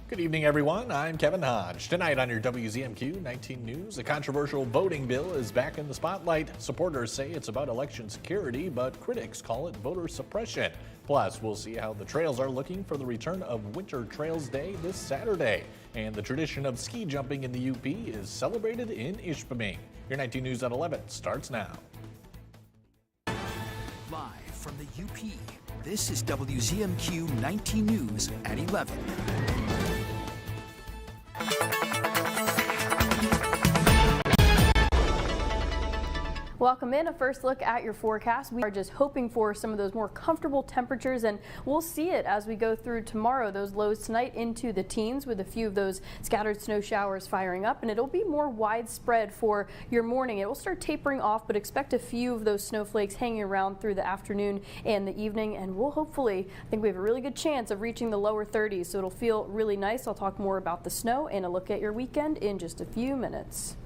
Good evening, everyone. I'm Kevin Hodge. Tonight on your WZMQ 19 News, a controversial voting bill is back in the spotlight. Supporters say it's about election security, but critics call it voter suppression. Plus, we'll see how the trails are looking for the return of Winter Trails Day this Saturday. And the tradition of ski jumping in the UP is celebrated in Ishpeming. Your 19 News at 11 starts now. Live from the UP, this is WZMQ 19 News at 11. Welcome in. A first look at your forecast. We are just hoping for some of those more comfortable temperatures, and we'll see it as we go through tomorrow. Those lows tonight into the teens with a few of those scattered snow showers firing up, and it'll be more widespread for your morning. It will start tapering off, but expect a few of those snowflakes hanging around through the afternoon and the evening, and we'll hopefully, I think we have a really good chance of reaching the lower 30s, so it'll feel really nice. I'll talk more about the snow and a look at your weekend in just a few minutes.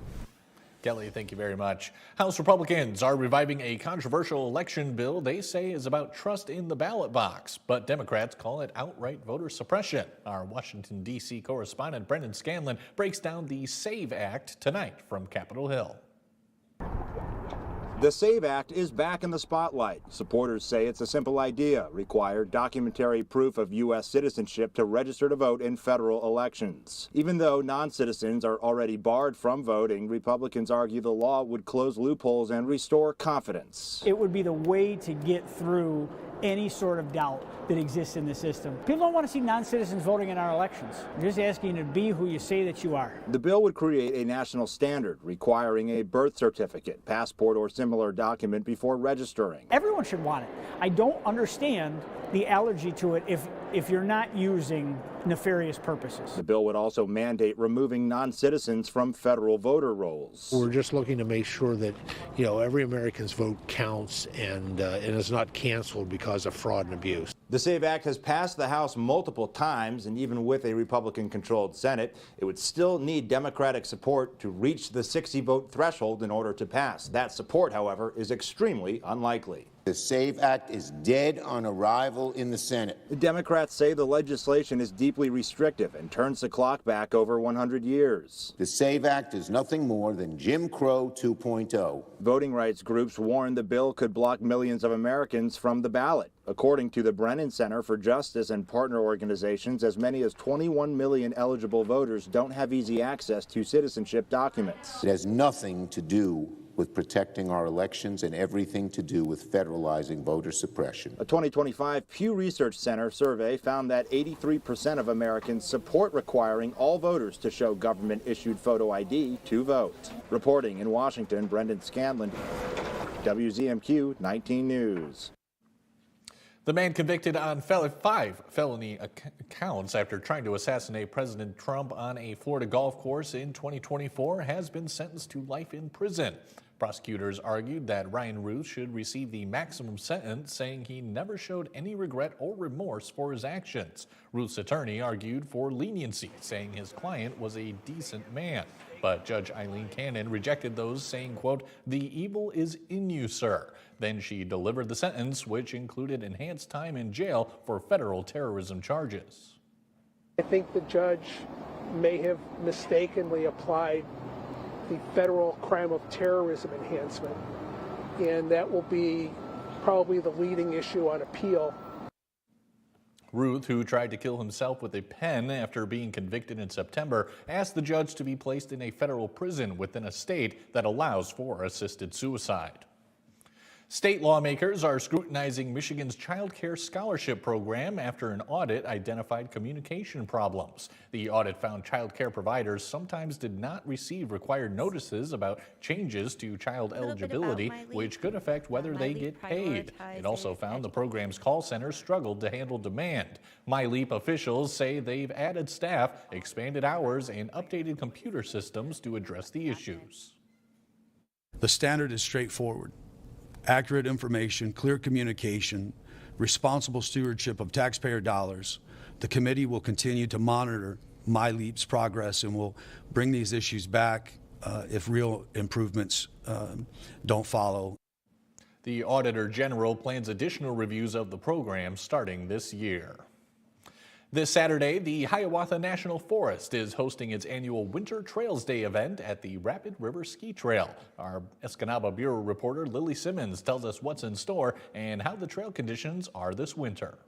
Kelly, thank you very much. House Republicans are reviving a controversial election bill they say is about trust in the ballot box, but Democrats call it outright voter suppression. Our Washington, D.C. correspondent Brendan Scanlon breaks down the SAVE Act tonight from Capitol Hill. The SAVE Act is back in the spotlight. Supporters say it's a simple idea: require documentary proof of U.S. citizenship to register to vote in federal elections. Even though non-citizens are already barred from voting, Republicans argue the law would close loopholes and restore confidence. It would be the way to get through any sort of doubt that exists in the system. People don't want to see non-citizens voting in our elections. They're just asking you to be who you say that you are. The bill would create a national standard requiring a birth certificate, passport, or similar document before registering. Everyone should want it. I don't understand the allergy to it if you're not using nefarious purposes. The bill would also mandate removing non-citizens from federal voter rolls. We're just looking to make sure that, every American's vote counts and is not canceled because of fraud and abuse. The SAVE Act has passed the House multiple times, and even with a Republican-controlled Senate, it would still need Democratic support to reach the 60-vote threshold in order to pass. That support, however, is extremely unlikely. The SAVE Act is dead on arrival in the Senate. The Democrats say the legislation is deeply restrictive and turns the clock back over 100 years. The SAVE Act is nothing more than Jim Crow 2.0. Voting rights groups warn the bill could block millions of Americans from the ballot. According to the Brennan Center for Justice and partner organizations, as many as 21 million eligible voters don't have easy access to citizenship documents. It has nothing to do with protecting our elections and everything to do with federalizing voter suppression. A 2025 Pew Research Center survey found that 83% of Americans support requiring all voters to show government-issued photo ID to vote. Reporting in Washington, Brendan Scanlon, WZMQ 19 News. The man convicted on 5 felony counts after trying to assassinate President Trump on a Florida golf course in 2024 has been sentenced to life in prison. Prosecutors argued that Ryan Ruth should receive the maximum sentence, saying he never showed any regret or remorse for his actions. Ruth's attorney argued for leniency, saying his client was a decent man. But Judge Eileen Cannon rejected those, saying, quote, "The evil is in you, sir." Then she delivered the sentence, which included enhanced time in jail for federal terrorism charges. I think the judge may have mistakenly applied the federal crime of terrorism enhancement, and that will be probably the leading issue on appeal. Ruth, who tried to kill himself with a pen after being convicted in September, asked the judge to be placed in a federal prison within a state that allows for assisted suicide. State lawmakers are scrutinizing Michigan's child care scholarship program after an audit identified communication problems. The audit found child care providers sometimes did not receive required notices about changes to child eligibility, which could affect whether they get paid. It also found the program's call center struggled to handle demand. MyLeap officials say they've added staff, expanded hours, and updated computer systems to address the issues. The standard is straightforward. Accurate information, clear communication, responsible stewardship of taxpayer dollars. The committee will continue to monitor MyLeap's progress and will bring these issues back if real improvements don't follow. The Auditor General plans additional reviews of the program starting this year. This Saturday, the Hiawatha National Forest is hosting its annual Winter Trails Day event at the Rapid River Ski Trail. Our Escanaba Bureau reporter Lily Simmons tells us what's in store and how the trail conditions are this winter.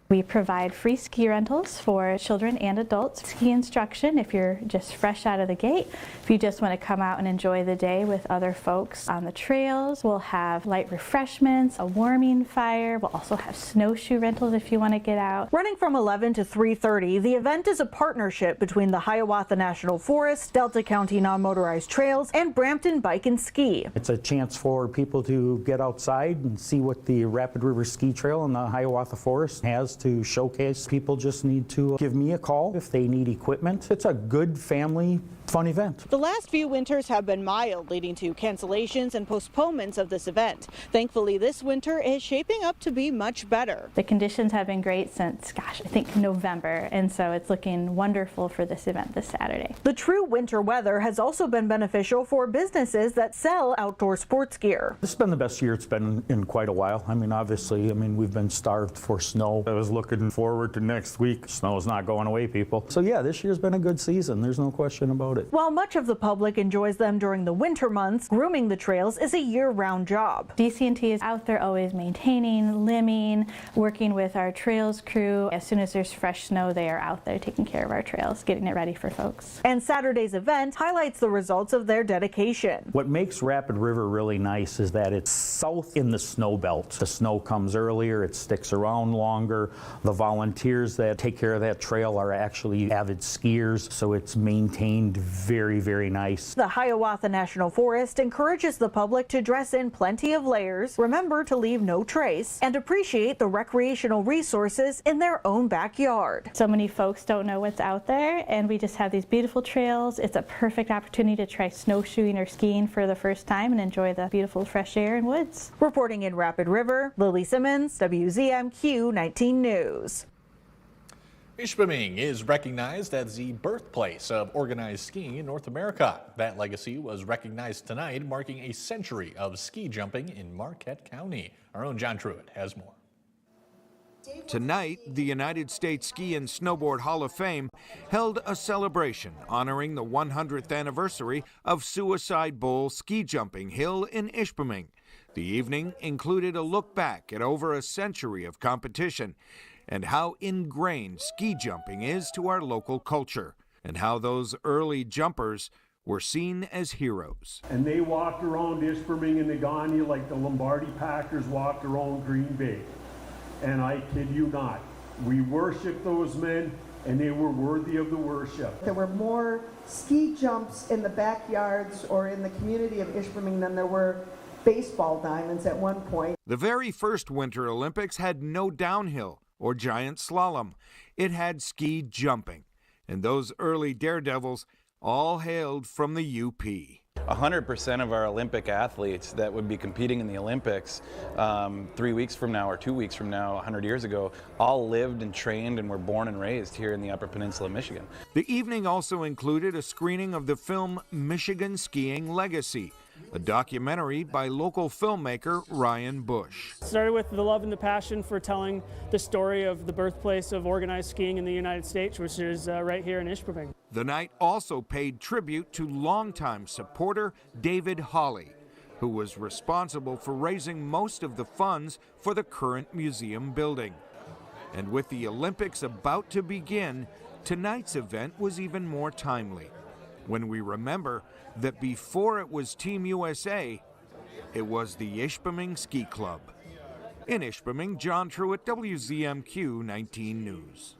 We provide free ski rentals for children and adults, ski instruction if you're just fresh out of the gate. If you just want to come out and enjoy the day with other folks on the trails, we'll have light refreshments, a warming fire. We'll also have snowshoe rentals if you want to get out. Running from 11 to 3:30, the event is a partnership between the Hiawatha National Forest, Delta County Non-Motorized Trails, and Brampton Bike and Ski. It's a chance for people to get outside and see what the Rapid River Ski Trail and the Hiawatha Forest has to showcase. People just need to give me a call if they need equipment. It's a good family fun event. The last few winters have been mild, leading to cancellations and postponements of this event. Thankfully, this winter is shaping up to be much better. The conditions have been great since, I think November, and so it's looking wonderful for this event this Saturday. The true winter weather has also been beneficial for businesses that sell outdoor sports gear. This has been the best year it's been in quite a while. Obviously, we've been starved for snow. I was looking forward to next week. Snow is not going away, people. So yeah, this year's been a good season. There's no question about it. While much of the public enjoys them during the winter months, grooming the trails is a year-round job. DC&T is out there always maintaining, limbing, working with our trails crew. As soon as there's fresh snow, they are out there taking care of our trails, getting it ready for folks. And Saturday's event highlights the results of their dedication. What makes Rapid River really nice is that it's south in the snow belt. The snow comes earlier, it sticks around longer. The volunteers that take care of that trail are actually avid skiers, so it's maintained very, very nice. The Hiawatha National Forest encourages the public to dress in plenty of layers, remember to leave no trace, and appreciate the recreational resources in their own backyard. So many folks don't know what's out there, and we just have these beautiful trails. It's a perfect opportunity to try snowshoeing or skiing for the first time and enjoy the beautiful fresh air and woods. Reporting in Rapid River, Lily Simmons, WZMQ 19 News. Ishpeming is recognized as the birthplace of organized skiing in North America. That legacy was recognized tonight, marking a century of ski jumping in Marquette County. Our own John Truitt has more. Tonight, the United States Ski and Snowboard Hall of Fame held a celebration honoring the 100th anniversary of Suicide Bowl ski jumping hill in Ishpeming. The evening included a look back at over a century of competition and how ingrained ski jumping is to our local culture, and how those early jumpers were seen as heroes. And they walked around Ishpeming and Negaunee like the Lombardi Packers walked around Green Bay. And I kid you not, we worshiped those men, and they were worthy of the worship. There were more ski jumps in the backyards or in the community of Ishpeming than there were baseball diamonds at one point. The very first Winter Olympics had no downhill or giant slalom. It had ski jumping, and those early daredevils all hailed from the UP. 100% of our Olympic athletes that would be competing in the Olympics 3 weeks from now or 2 weeks from now, 100 years ago, all lived and trained and were born and raised here in the Upper Peninsula, Michigan. The evening also included a screening of the film Michigan Skiing Legacy, a documentary by local filmmaker Ryan Bush. Started with the love and the passion for telling the story of the birthplace of organized skiing in the United States, which is right here in Ishpeming. The night also paid tribute to longtime supporter David Hawley, who was responsible for raising most of the funds for the current museum building. And with the Olympics about to begin, tonight's event was even more timely, when we remember that before it was Team USA, it was the Ishpeming Ski Club. In Ishpeming, John Truitt, WZMQ 19 News.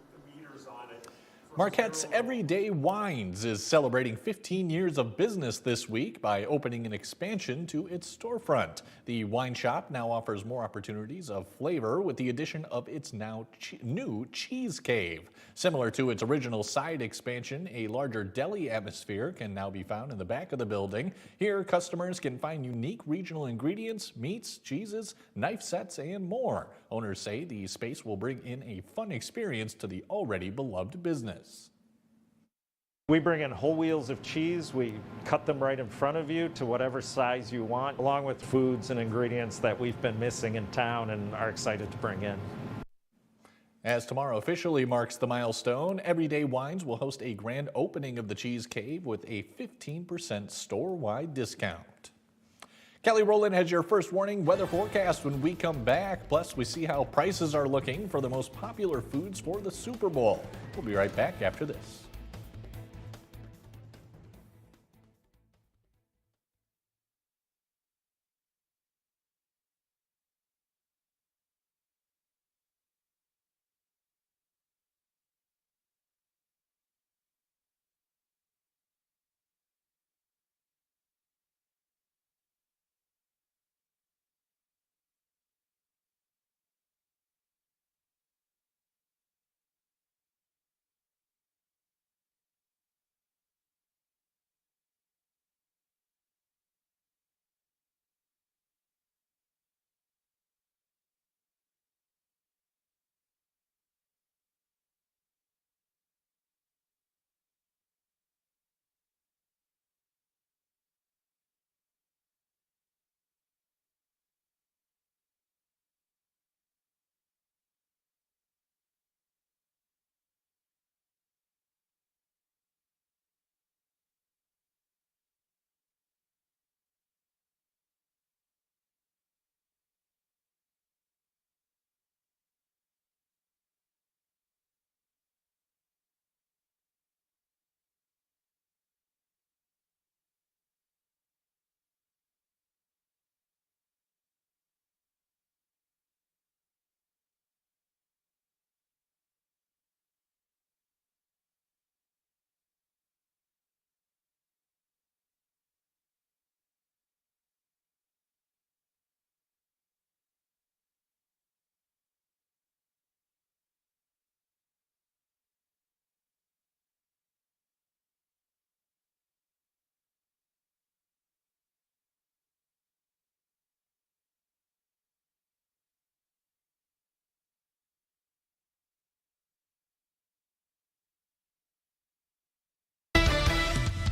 Marquette's Everyday Wines is celebrating 15 years of business this week by opening an expansion to its storefront. The wine shop now offers more opportunities of flavor with the addition of its now new Cheese Cave. Similar to its original side expansion, a larger deli atmosphere can now be found in the back of the building. Here, customers can find unique regional ingredients, meats, cheeses, knife sets, and more. Owners say the space will bring in a fun experience to the already beloved business. We bring in whole wheels of cheese. We cut them right in front of you to whatever size you want, along with foods and ingredients that we've been missing in town and are excited to bring in. As tomorrow officially marks the milestone, Everyday Wines will host a grand opening of the Cheese Cave with a 15% store-wide discount. Kelly Rowland has your first warning weather forecast when we come back. Plus, we see how prices are looking for the most popular foods for the Super Bowl. We'll be right back after this.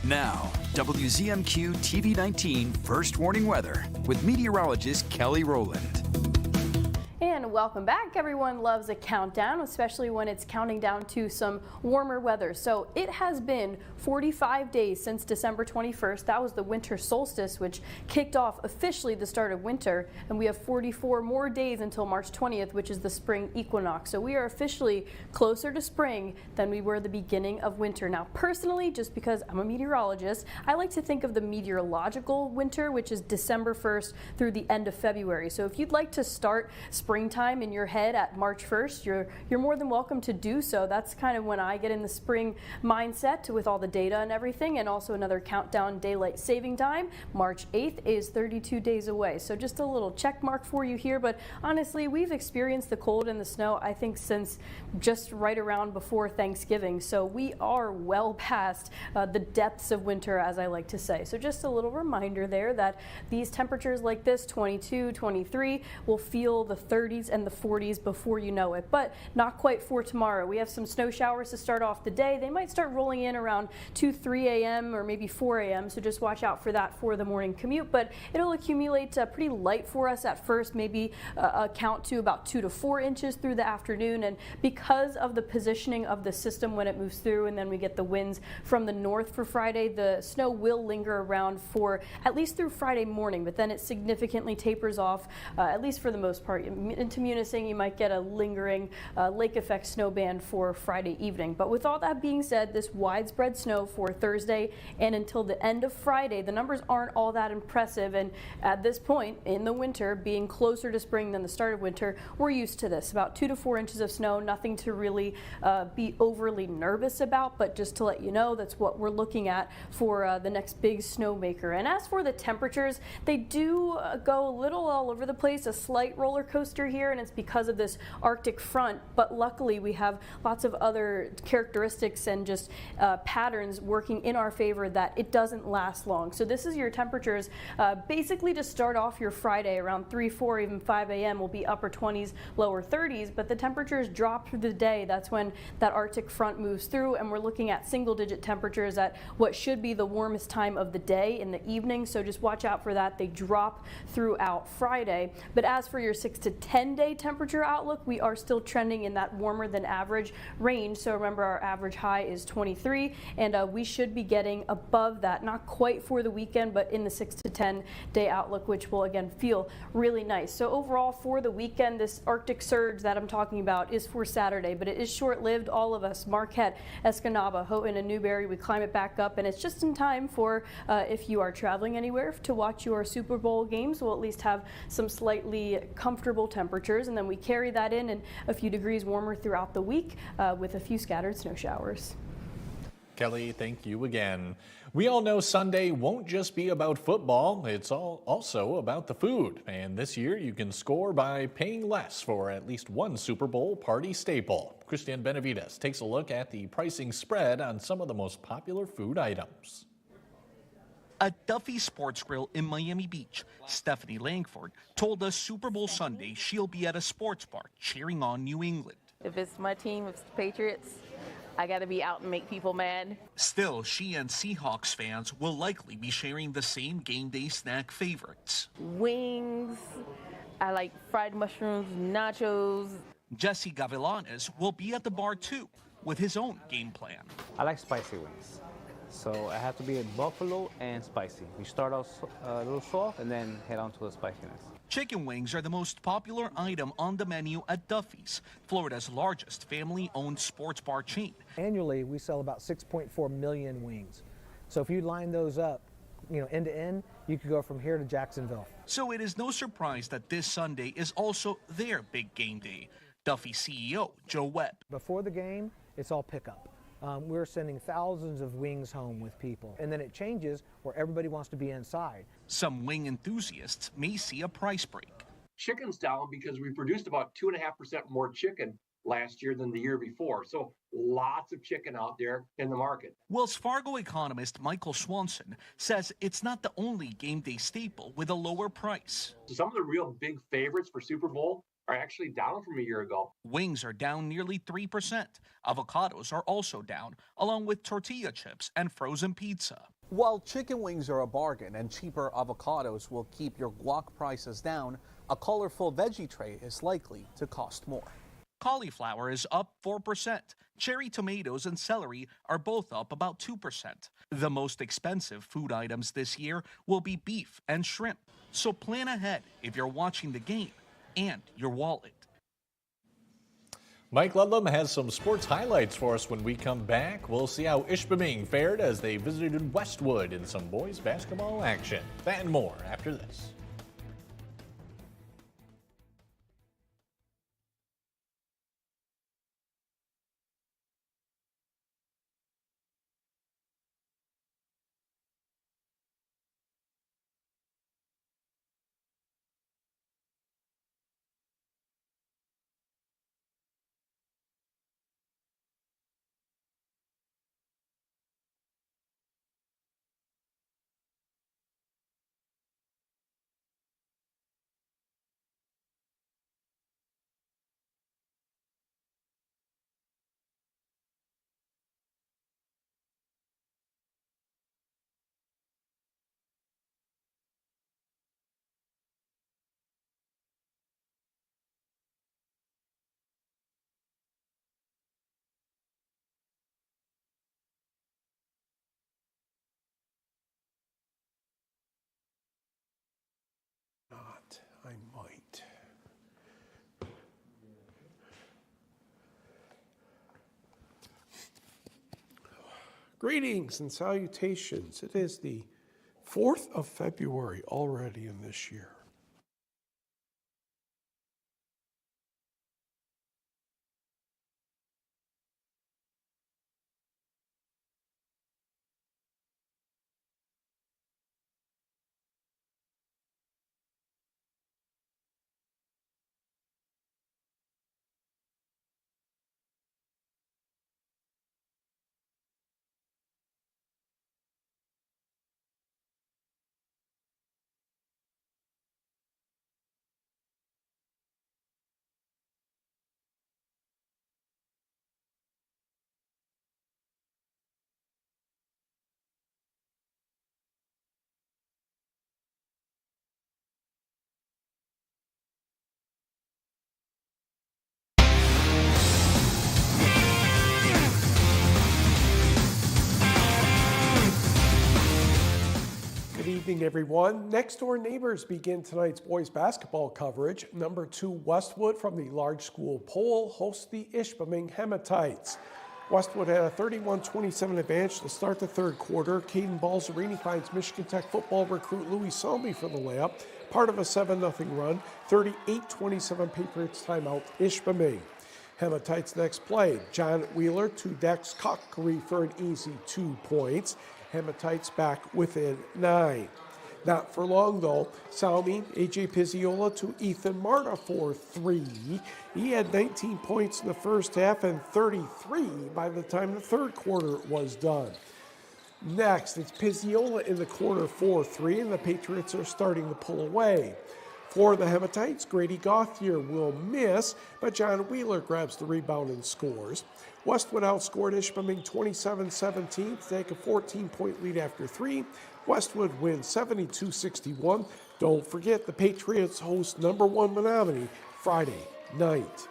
Now, WZMQ TV 19 First Warning Weather with meteorologist Kelly Rowland. And welcome back. Everyone loves a countdown, especially when it's counting down to some warmer weather. So it has been 45 days since December 21st. That was the winter solstice, which kicked off officially the start of winter. And we have 44 more days until March 20th, which is the spring equinox. So we are officially closer to spring than we were at the beginning of winter. Now, personally, just because I'm a meteorologist, I like to think of the meteorological winter, which is December 1st through the end of February. So if you'd like to start springtime in your head at March 1st, you're more than welcome to do so. That's kind of when I get in the spring mindset with all the data and everything, and also another countdown daylight saving time. March 8th is 32 days away. So just a little check mark for you here, but honestly, we've experienced the cold and the snow, I think, since just right around before Thanksgiving. So we are well past the depths of winter, as I like to say. So just a little reminder there that these temperatures like this, 22, 23, will feel the 30s and the 40s before you know it, but not quite for tomorrow. We have some snow showers to start off the day. They might start rolling in around 2, 3 a.m. or maybe 4 a.m. So just watch out for that for the morning commute, but it'll accumulate pretty light for us at first, maybe count to about 2 to 4 inches through the afternoon. And because of the positioning of the system when it moves through, and then we get the winds from the north for Friday, the snow will linger around for at least through Friday morning, but then it significantly tapers off, at least for the most part. Into Munising, you might get a lingering lake effect snow band for Friday evening. But with all that being said, this widespread snow for Thursday and until the end of Friday, the numbers aren't all that impressive. And at this point in the winter, being closer to spring than the start of winter, we're used to this. About 2 to 4 inches of snow, nothing to really be overly nervous about, but just to let you know, that's what we're looking at for the next big snowmaker. And as for the temperatures, they do go a little all over the place, a slight roller coaster here, and it's because of this Arctic front, but luckily we have lots of other characteristics and just patterns working in our favor that it doesn't last long. So this is your temperatures basically to start off your Friday around 3, 4, even 5 a.m. will be upper 20s, lower 30s, but the temperatures drop through the day. That's when that Arctic front moves through, and we're looking at single-digit temperatures at what should be the warmest time of the day in the evening. So just watch out for that. They drop throughout Friday. But as for your 6 to 10-day temperature outlook, we are still trending in that warmer than average range. So remember, our average high is 23, and we should be getting above that, not quite for the weekend, but in the 6 to 10 day outlook, which will again feel really nice. So overall for the weekend, this Arctic surge that I'm talking about is for Saturday, but it is short-lived. All of us, Marquette, Escanaba, Houghton, and Newberry, we climb it back up, and it's just in time for if you are traveling anywhere to watch your Super Bowl games, we'll at least have some slightly comfortable temperatures, and then we carry that in and a few degrees warmer throughout the week with a few scattered snow showers. Kelly, thank you again. We all know Sunday won't just be about football, it's also about the food. And this year you can score by paying less for at least one Super Bowl party staple. Christian Benavides takes a look at the pricing spread on some of the most popular food items. At Duffy's Sports Grill in Miami Beach, Stephanie Langford told us Super Bowl Sunday she'll be at a sports bar cheering on New England. If it's my team, if it's the Patriots, I got to be out and make people mad. Still, she and Seahawks fans will likely be sharing the same game day snack favorites. Wings, I like fried mushrooms, nachos. Jesse Gavilanes will be at the bar too, with his own game plan. I like spicy wings. So I have to be in buffalo and spicy. We start out a little soft and then head on to the spiciness. Chicken wings are the most popular item on the menu at Duffy's, Florida's largest family-owned sports bar chain. Annually, we sell about 6.4 million wings. So if you line those up, end to end, you could go from here to Jacksonville. So it is no surprise that this Sunday is also their big game day. Duffy CEO Joe Webb. Before the game, it's all pickup. We're sending thousands of wings home with people. And then it changes where everybody wants to be inside. Some wing enthusiasts may see a price break. Chicken's down because we produced about 2.5% more chicken last year than the year before. So lots of chicken out there in the market. Wells Fargo economist Michael Swanson says it's not the only game day staple with a lower price. Some of the real big favorites for Super Bowl are actually down from a year ago. Wings are down nearly 3%. Avocados are also down, along with tortilla chips and frozen pizza. While chicken wings are a bargain and cheaper avocados will keep your guac prices down, a colorful veggie tray is likely to cost more. Cauliflower is up 4%. Cherry tomatoes and celery are both up about 2%. The most expensive food items this year will be beef and shrimp. So plan ahead if you're watching the game and your wallet. Mike Ludlam has some sports highlights for us when we come back. We'll see how Ishpeming fared as they visited Westwood in some boys basketball action. That and more after this. I might. Greetings and salutations. It is the 4th of February already in this year. evening, everyone. Next door neighbors begin tonight's boys basketball coverage. Number 2 Westwood from the large school poll hosts the Ishpeming Hematites. Westwood had a 31-27 advantage to start the third quarter. Caden Balzerini finds Michigan Tech football recruit Louis Selby for the layup, part of a 7-0 run. 38-27 Patriots timeout, Ishpeming. Hematites next play. John Wheeler to Dex Cockry for an easy 2 points. Hematites back within 9. Not for long though. Salmi, AJ Pizziola to Ethan Marta for 3. He had 19 points in the first half and 33 by the time the third quarter was done. Next, it's Pizziola in the corner for 3, and the Patriots are starting to pull away. For the Hematites, Grady Gauthier will miss, but John Wheeler grabs the rebound and scores. Westwood outscored Ishpeming 27-17 to take a 14-point lead after 3. Westwood wins 72-61. Don't forget the Patriots host number 1 Menominee Friday night.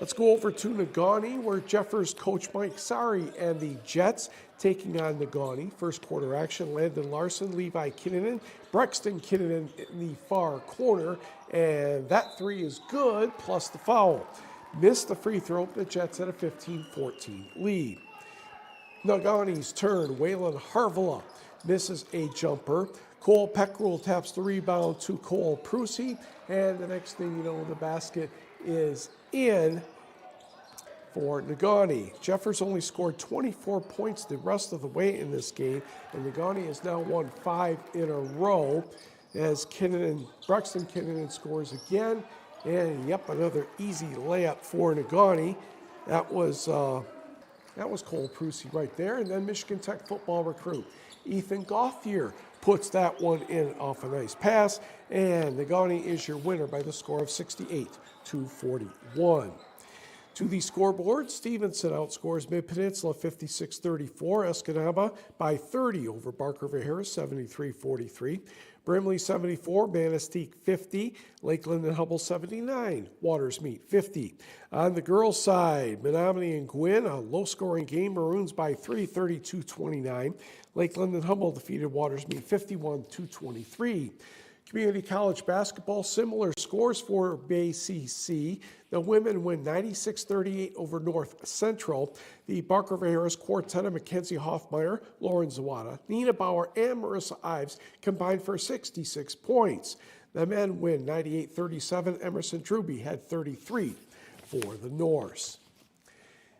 Let's go over to Negaunee, where Jeffers coach Mike Sari and the Jets taking on Negaunee. First quarter action, Landon Larson, Levi Kinnunen, Brexton Kinnunen in the far corner, and that 3 is good, plus the foul. Missed the free throw, the Jets had a 15-14 lead. Nagaunee's turn, Waylon Harvilla misses a jumper. Cole Peckrell taps the rebound to Cole Prusy, and the next thing you know, the basket is in for Negaunee. Jeffers only scored 24 points the rest of the way in this game, and Negaunee has now won 5 in a row as Braxton Kinnunen scores again, and yep, another easy layup for Negaunee. That was Cole Prusy right there, and then Michigan Tech football recruit Ethan Gauthier puts that one in off a nice pass, and Negaunee is your winner by the score of 68-41. To the scoreboard, Stevenson outscores Mid-Peninsula 56-34, Escanaba by 30 over Barker Viveros 73-43, Brimley 74, Manistee 50, Lakeland and Hubble 79, Watersmeet 50. On the girls' side, Menominee and Gwynn, a low-scoring game, Maroons by 3, 32-29. Lakeland and Hubble defeated Watersmeet 51-23. Community college basketball, similar scores for BCC. The women win 96-38 over North Central. The Barker Viveros quartet of Mackenzie Hoffmeyer, Lauren Zawada, Nina Bauer, and Marissa Ives combined for 66 points. The men win 98-37. Emerson Druby had 33 for the Norse.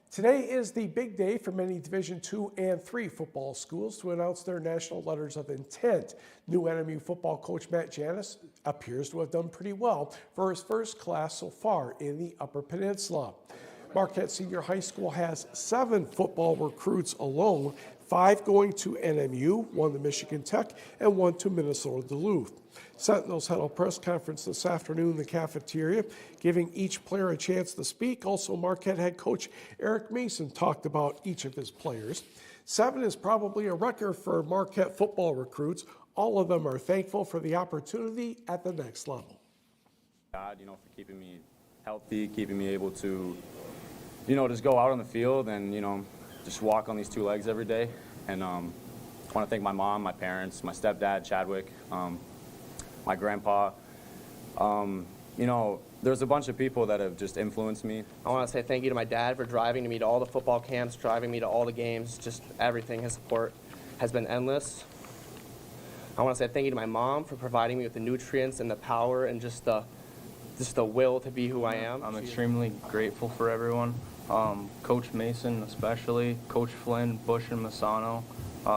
Today is the big day for many Division II and III football schools to announce their national letters of intent. New NMU football coach Matt Janis appears to have done pretty well for his first class so far in the Upper Peninsula. Marquette Senior High School has 7 football recruits alone, 5 going to NMU, 1 to Michigan Tech, and 1 to Minnesota Duluth. Sentinels held a press conference this afternoon in the cafeteria, giving each player a chance to speak. Also, Marquette head coach Eric Mason talked about each of his players. 7 is probably a record for Marquette football recruits. All of them are thankful for the opportunity at the next level. God, for keeping me healthy, keeping me able to, just go out on the field and, just walk on these 2 legs every day. And I want to thank my mom, my parents, my stepdad, Chadwick, my grandpa. There's a bunch of people that have just influenced me. I want to say thank you to my dad for driving me to all the football camps, driving me to all the games, just everything. His support has been endless. I want to say thank you to my mom for providing me with the nutrients and the power and just the will to be who I am. I'm extremely grateful for everyone. Coach Mason especially, Coach Flynn, Bush, and Masano.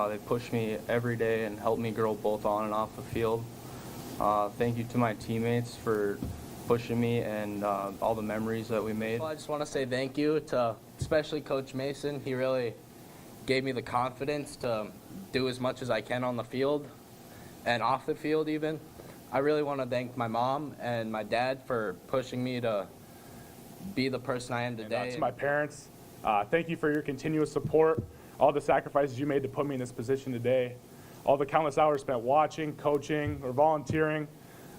They push me every day and help me grow both on and off the field. Thank you to my teammates for pushing me and all the memories that we made. Well, I just want to say thank you to especially Coach Mason. He really gave me the confidence to do as much as I can on the field and off the field even. I really want to thank my mom and my dad for pushing me to be the person I am today. And to my parents, thank you for your continuous support, all the sacrifices you made to put me in this position today, all the countless hours spent watching, coaching, or volunteering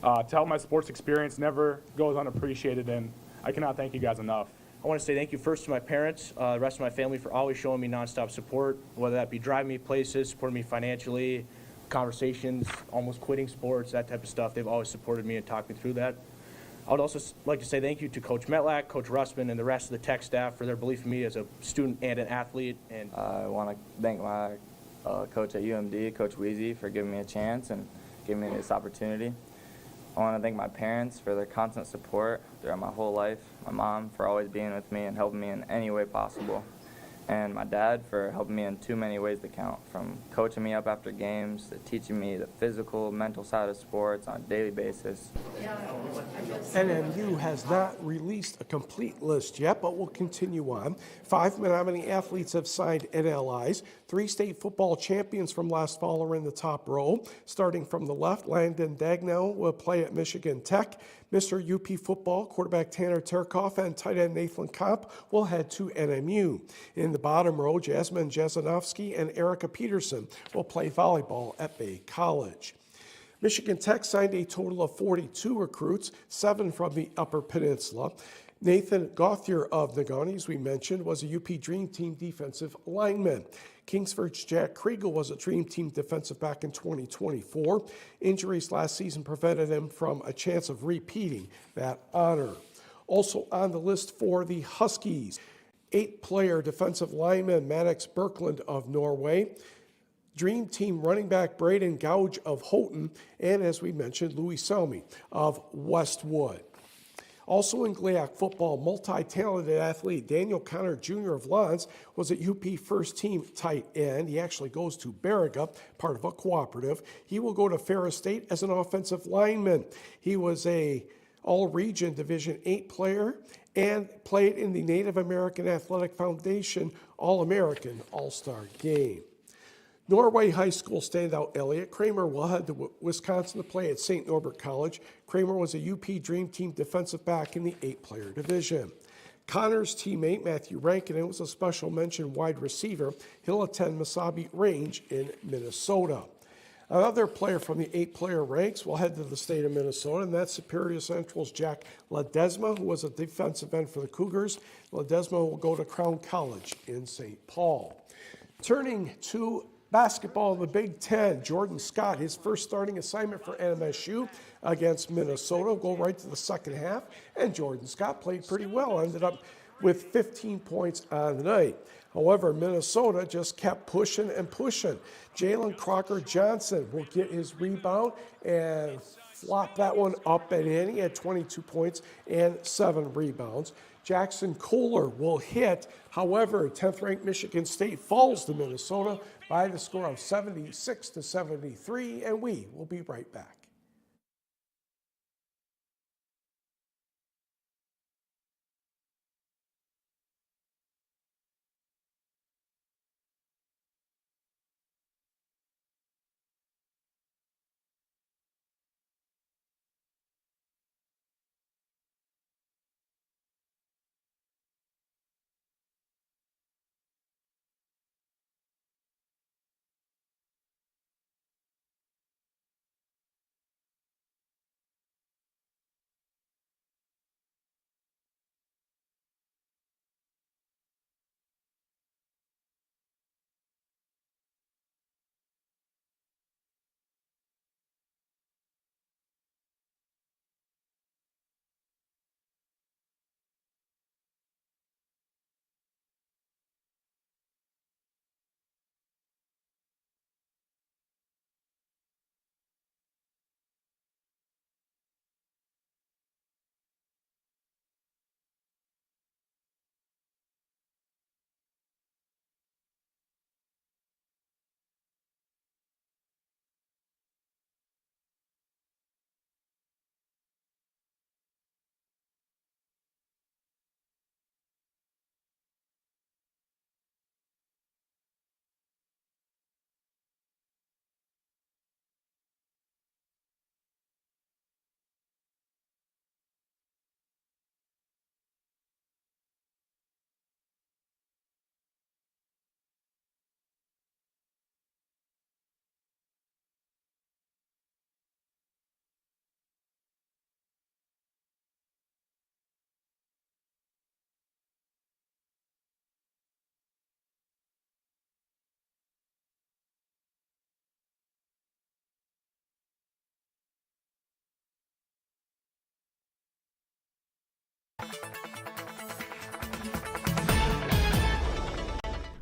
to help my sports experience never goes unappreciated, and I cannot thank you guys enough. I want to say thank you first to my parents, the rest of my family for always showing me nonstop support, whether that be driving me places, supporting me financially, conversations, almost quitting sports, that type of stuff. They've always supported me and talked me through that. I would also like to say thank you to Coach Metlack, Coach Russman, and the rest of the tech staff for their belief in me as a student and an athlete. And I want to thank my coach at UMD, Coach Weezy, for giving me a chance and giving me this opportunity. I want to thank my parents for their constant support throughout my whole life, my mom for always being with me and helping me in any way possible, and my dad for helping me in too many ways to count, from coaching me up after games to teaching me the physical, mental side of sports on a daily basis. NMU has not released a complete list yet, but will continue on. 5 Menominee athletes have signed NLIs. 3 state football champions from last fall are in the top row. Starting from the left, Landon Dagnall will play at Michigan Tech. Mr. UP football quarterback Tanner Terkoff and tight end Nathan Kopp will head to NMU. In the bottom row, Jasmine Jasanovsky and Erica Peterson will play volleyball at Bay College. Michigan Tech signed a total of 42 recruits, 7 from the Upper Peninsula. Nathan Gauthier of Negaunee, as we mentioned, was a UP Dream Team defensive lineman. Kingsford's Jack Kriegel was a Dream Team defensive back in 2024. Injuries last season prevented him from a chance of repeating that honor. Also on the list for the Huskies, 8-player defensive lineman Maddox Birkeland of Norway, Dream Team running back Braden Gouge of Houghton, and as we mentioned, Louis Selmy of Westwood. Also in GLIAC football, multi-talented athlete Daniel Connor Jr. of Lons was a UP first team tight end. He actually goes to Baraga, part of a cooperative. He will go to Ferris State as an offensive lineman. He was a all-region Division 8 player and played in the Native American Athletic Foundation All-American All-Star Game. Norway High School standout Elliot Kramer will head to Wisconsin to play at St. Norbert College. Kramer was a UP Dream Team defensive back in the 8-player division. Connor's teammate Matthew Rankinen was a special mention wide receiver. He'll attend Mesabi Range in Minnesota. Another player from the 8-player ranks will head to the state of Minnesota, and that's Superior Central's Jack Ledesma, who was a defensive end for the Cougars. Ledesma will go to Crown College in St. Paul. Turning to basketball in the Big Ten, Jordan Scott, his first starting assignment for NMSU against Minnesota, will go right to the second half, and Jordan Scott played pretty well, ended up with 15 points on the night. However, Minnesota just kept pushing and pushing. Jalen Crocker Johnson will get his rebound and flop that one up and in. He had 22 points and 7 rebounds. Jackson Kohler will hit. However, 10th-ranked Michigan State falls to Minnesota by the score of 76-73, and we will be right back.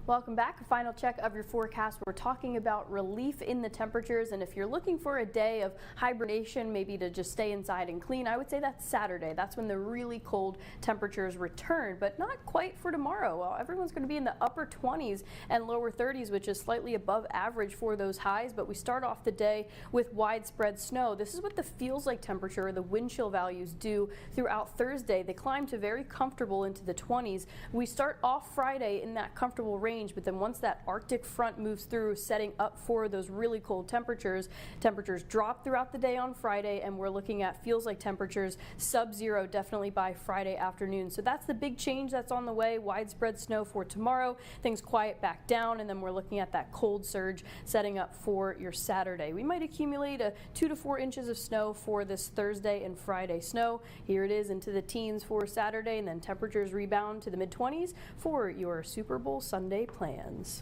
Welcome back. A final check of your forecast. We're talking about relief in the temperatures, and if you're looking for a day of hibernation, maybe to just stay inside and clean, I would say that's Saturday. That's when the really cold temperatures return, but not quite for tomorrow. Well, everyone's going to be in the upper 20s and lower 30s, which is slightly above average for those highs, but we start off the day with widespread snow. This is what the feels like temperature, the wind chill values do throughout Thursday. They climb to very comfortable into the 20s. We start off Friday in that comfortable range, but then once that Arctic front moves through, setting up for those really cold temperatures drop throughout the day on Friday, and we're looking at feels like temperatures sub-zero definitely by Friday afternoon. So that's the big change that's on the way. Widespread snow for tomorrow. Things quiet back down, and then we're looking at that cold surge setting up for your Saturday. We might accumulate 2 to 4 inches of snow for this Thursday and Friday snow. Here it is into the teens for Saturday, and then temperatures rebound to the mid-20s for your Super Bowl Sunday plans.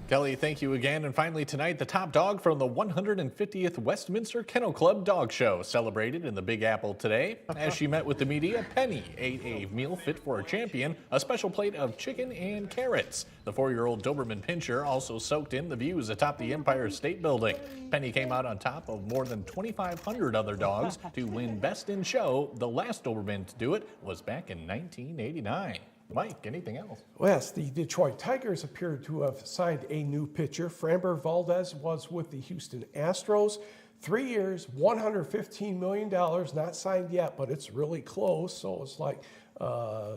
Kelly, thank you again. And finally tonight, the top dog from the 150th Westminster Kennel Club Dog Show celebrated in the Big Apple today. As she met with the media, Penny ate a meal fit for a champion, a special plate of chicken and carrots. The 4-year-old Doberman Pinscher also soaked in the views atop the Empire State Building. Penny came out on top of more than 2,500 other dogs to win Best in Show. The last Doberman to do it was back in 1989. Mike, anything else? Yes, the Detroit Tigers appear to have signed a new pitcher. Framber Valdez was with the Houston Astros. 3 years, $115 million, not signed yet, but it's really close. So it's like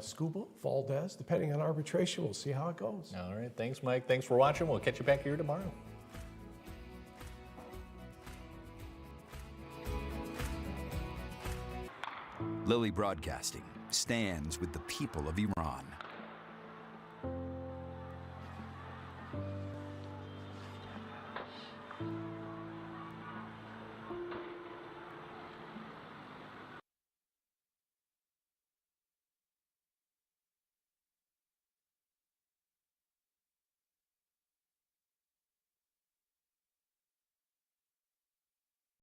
Scuba, Valdez, depending on arbitration. We'll see how it goes. All right, thanks, Mike. Thanks for watching. We'll catch you back here tomorrow. Lilly Broadcasting stands with the people of Iran.